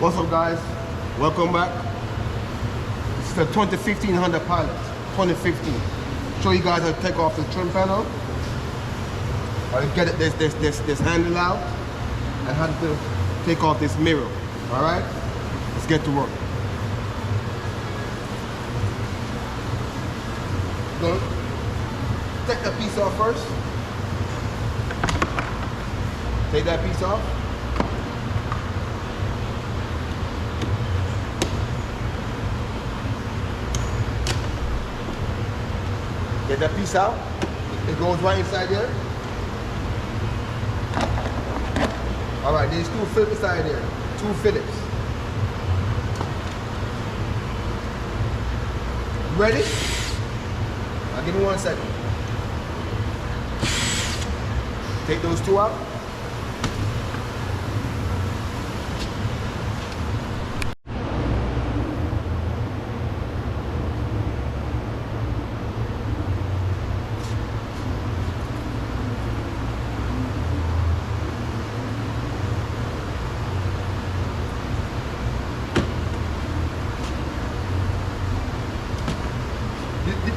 What's up, guys? Welcome back. This is the 2015 Honda Pilot. 2015. Show you guys how to take off the trim panel, how to get it this handle out, and how to take off this mirror. All right, let's get to work. Go. Take that piece off first. Take that piece off. Get that piece out. It goes right inside there. All right, there's two Phillips inside there. Two Phillips. Ready? Now give me 1 second. Take those two out.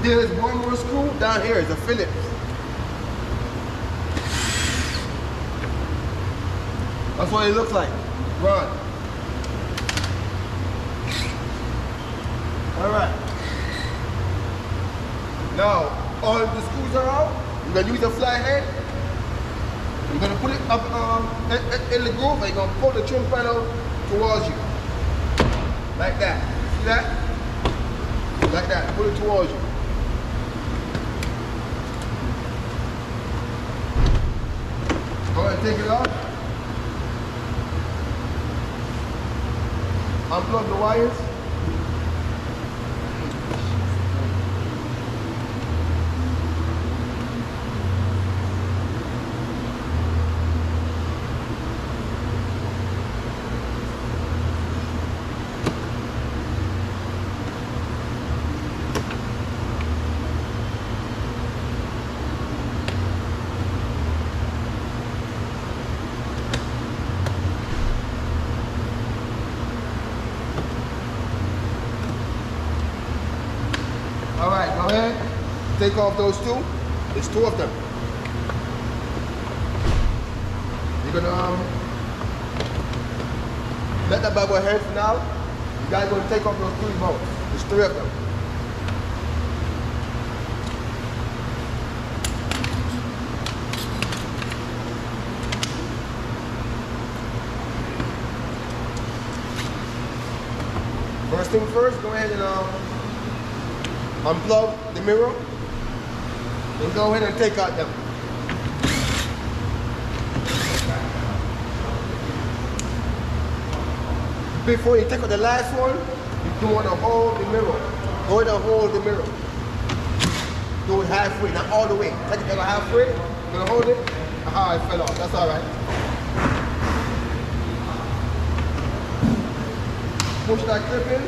There's one more screw down here. It's a Phillips. That's what it looks like. Run. All right. Now, all the screws are out. You're gonna use a flat head. You're gonna put it up in the groove, and you're gonna pull the trim panel towards you, like that. See that? Like that. Pull it towards you. Go ahead and take it off. Unplug the wires. All right, go ahead. Take off those two. There's two of them. You're gonna let that bubble head for now. You guys gonna take off those three bolts. There's three of them. First thing first, go ahead and unplug the mirror, then go ahead and take out them. Before you take out the last one, you want to hold the mirror. Go ahead and hold the mirror. Do it halfway, not all the way. Take it halfway, you're going to hold it. Aha, it fell off, that's all right. Push that clip in.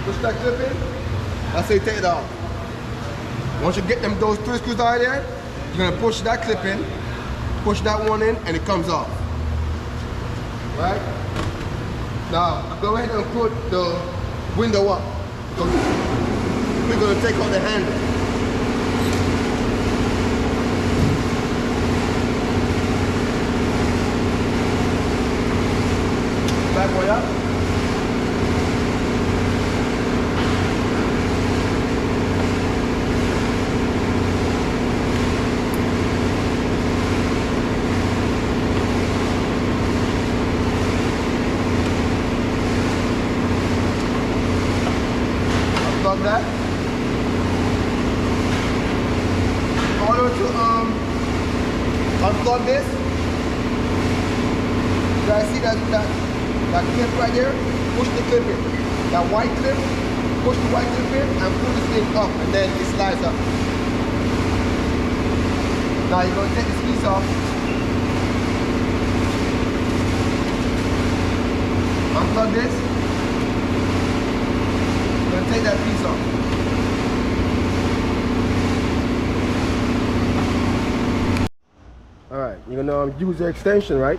Push that clip in. That's how you take it off. Once you get those three screws out of there, you're gonna push that clip in, push that one in, and it comes off. Right? Now, go ahead and put the window up. We're gonna take off the handle. Back way up. Unplug that. In order to unplug this, you guys see that clip right there? Push the clip in. That white clip, push the white clip in and pull this thing up, and then it slides up. Now you're going to take this piece off. Unplug this. You're going to take that piece off. Alright, you're gonna use the extension, right?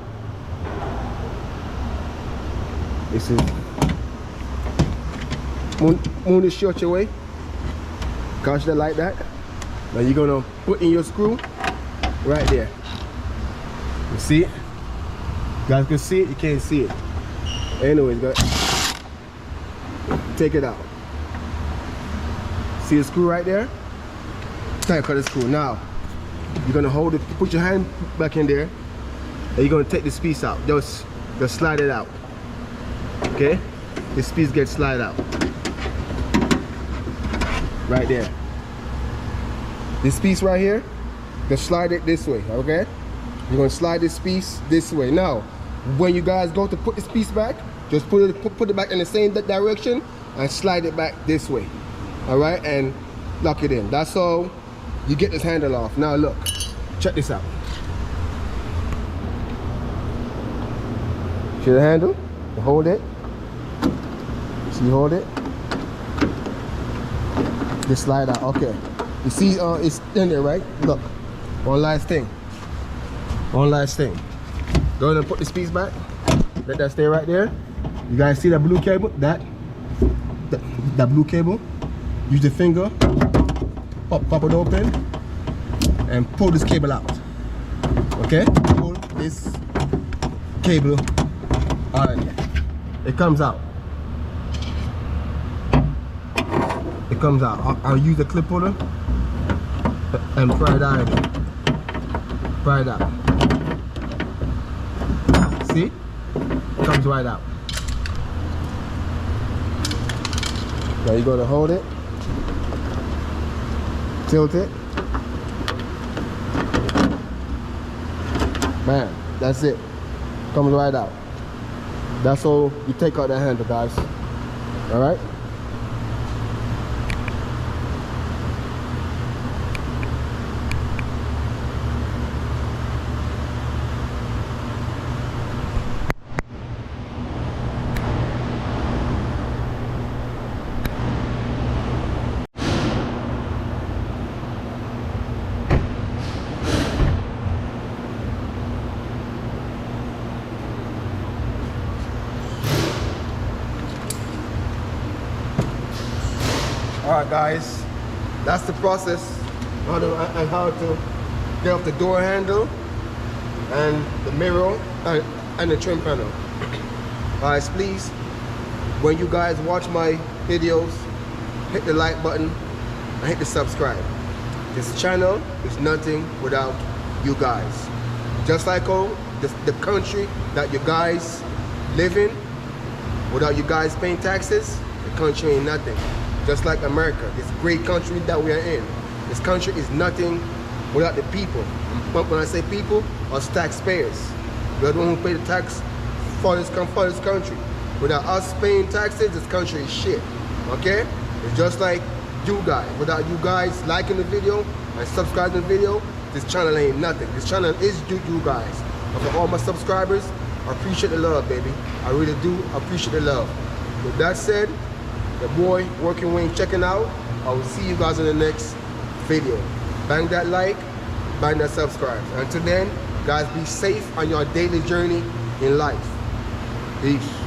This is move the short your way. Catch that like that. Now you're gonna put in your screw right there. You see it? You guys can see it, you can't see it. Anyways, guys, take it out. See the screw right there? Try to cut the screw. Now, you're gonna hold it, put your hand back in there, and you're gonna take this piece out. Just slide it out. Okay? This piece gets slide out. Right there. This piece right here, just slide it this way, okay? You're gonna slide this piece this way. Now, when you guys go to put this piece back, just put it back in the same direction and slide it back this way. All right, and lock it in. That's all you get this handle off. Now look, check this out. See the handle? You hold it. See, hold it. Just slide out. Okay. You see, it's in there, right? Look. One last thing. One last thing. Go ahead and put this piece back. Let that stay right there. You guys see that blue cable? That blue cable. Use the finger. Pop it open. And pull this cable out. Okay? Pull this cable out of there. It comes out. It comes out. I'll use the clip holder and pry it out again. Pry it out. See? It comes right out. Now you're going to hold it, tilt it. Man, that's it. Comes right out. That's all you take out that handle, guys. All right? Alright guys, that's the process on how to get off the door handle and the mirror and the trim panel. Guys, please, when you guys watch my videos, hit the like button and hit the subscribe. This channel is nothing without you guys. Just like the country that you guys live in, without you guys paying taxes, the country ain't nothing. Just like America, this great country that we are in. This country is nothing without the people. When I say people, us taxpayers. We are the one who pay the tax for this country. Without us paying taxes, this country is shit. Okay? It's just like you guys. Without you guys liking the video and subscribing to the video, this channel ain't nothing. This channel is due to you guys. And for all my subscribers, I appreciate the love, baby. I really do appreciate the love. With that said, the boy Working Wayne checking out. I will see you guys in the next video. Bang that like, bang that subscribe. Until then, guys, be safe on your daily journey in life. Peace.